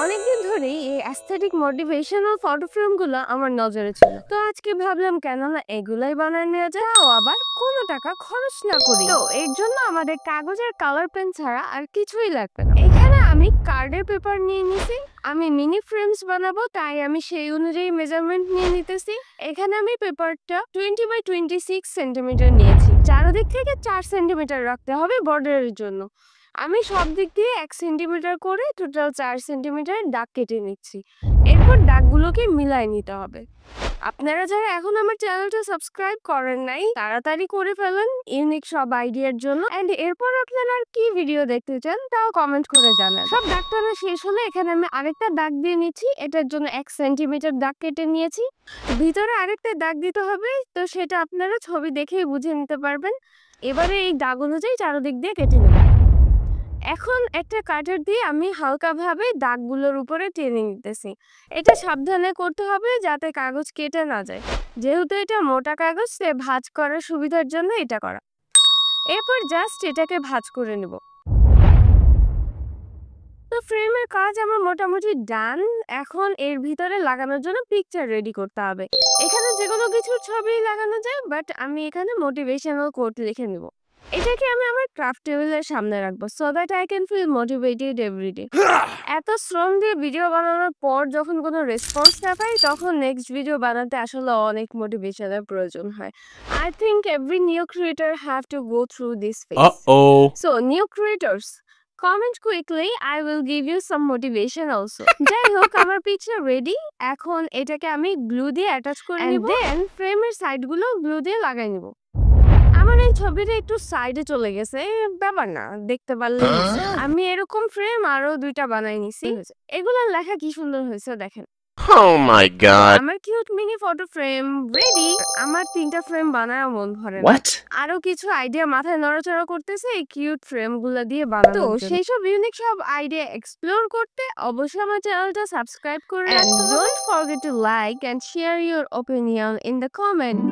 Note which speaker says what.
Speaker 1: অনেকদিন ধরেই এই অ্যাস্থেটিক মোটিভেশনাল ফটো ফ্রেমগুলো আমার নজরে ছিল। তো আজকে ভাবলাম কেন না এগুলাই বানায় নেওয়া যায়, তাও আবার কোনো টাকা খরচ না করি। তো এর জন্য আমাদের কাগজের কালার পেন ছাড়া আর কিছুই লাগবে না। এখানে আমি কার্ডের পেপার নিয়ে নিছি। আমি মিনি ফ্রেমস বানাবো, তাই আমি সেই অনুযায়ী মেজারমেন্ট নিয়ে নিতেছি। এখানে আমি পেপারটা 20 by 26 সেন্টিমিটার নিয়েছি। চারদিক থেকে 4 সেন্টিমিটার রাখতে হবে বর্ডারের জন্য। আমি সব দিক দিয়ে 1 সেন্টিমিটার করে টোটাল 4 সেন্টিমিটার দাগ কেটে নিচ্ছি। এরপর দাগগুলোকে মিলাই নিতে হবে। আপনারা যারা এখন আমার চ্যানেলটা সাবস্ক্রাইব করেন নাই, তাড়াতাড়ি করে ফেলেন ইউনিক সব আইডিয়ার জন্য। এন্ড এরপর আপনারা আর কি ভিডিও দেখতে চান তাও কমেন্ট করে জানান। সব দাগ টানা শেষ হলে এখানে আমি আরেকটা দাগ দিয়ে নিচ্ছি। এটার জন্য 1 সেন্টিমিটার দাগ কেটে নিয়েছি। ভিতরে আরেকটা দাগ দিতে হবে, তো সেটা আপনারা ছবি দেখেই বুঝে নিতে পারবেন। এবারে এই দাগ অনুযায়ী চারদিক দিয়ে কেটে নেবেন। এখন একটা কাটার দিয়ে আমি হালকাভাবে দাগগুলোর উপরে টেনে নিতেছি। এটা সাবধানে করতে হবে যাতে কাগজ কেটে না যায়। যেহেতু এটা মোটা কাগজ, তাই ভাঁজ করার সুবিধার জন্য এটা করা। এরপর জাস্ট এটাকে ভাঁজ করে নেব। তো ফ্রেমের কাজ আমার মোটামুটি ডান। এখন এর ভিতরে লাগানোর জন্য পিকচার রেডি করতে হবে। এখানে যে কোনো কিছুর ছবি লাগানো যায়, বাট আমি এখানে মোটিভেশনাল কোট লিখে নিব। এটাকে আমি আমার ক্রাফট টেবিলের সামনে রাখবো, so that I can feel motivated everyday. এত শ্রম দিয়ে ভিডিও বানানোর পর যখন কোনো রেসপন্স না পাই, তখন নেক্সট ভিডিও বানাতে আসলে অনেক মোটিভেশনের প্রয়োজন হয়। I think every new creator have to go through this phase. So new creators, comment quickly, I will give you some motivation also. যাই হোক, আমার পিকচার রেডি। এখন এটাকে আমি গ্লু দিয়ে অ্যাটাচ করে নিব, দেন ফ্রেমের সাইডগুলো গ্লু দিয়ে লাগাই নিব। আমার এই ছবিটা একটু সাইডে চলে গেছে, ব্যাপার না, দেখতে পারলে আমি এরকম ফ্রেম আরো 2টা বানাই নিছি। এগুলোর লেখা কি সুন্দর হয়েছে দেখেন।
Speaker 2: Oh my god.
Speaker 1: আমার cute mini photo frame ready. আমার 3টা ফ্রেম বানায় মন ভরে না।
Speaker 2: What?
Speaker 1: আরো কিছু আইডিয়া মাথায় নড়াচড়া করতেছে এই কিউট ফ্রেমগুলো দিয়ে বানানো। তো সেই সব ইউনিক সব আইডিয়া এক্সপ্লোর করতে অবশ্যই আমার চ্যানেলটা সাবস্ক্রাইব করে রাখুন। Don't forget to like and share your opinion in the comment.